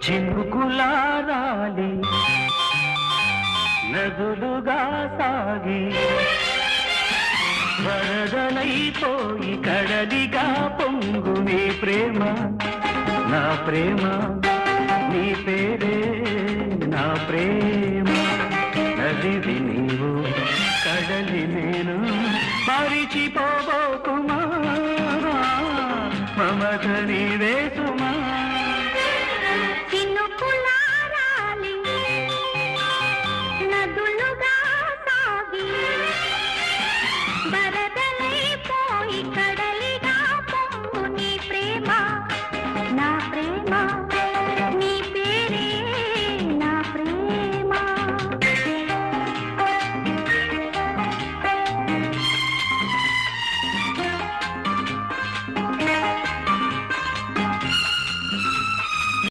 చినుకులారాలి నదులుగా సాగి వరదలైపోయి కడలిగా పొంగు నీ ప్రేమ నా ప్రేమ నీ పేరే నా ప్రేమ నదివి నీవు కడలి నేను మరిచిపోబోకుమా మమత నీవే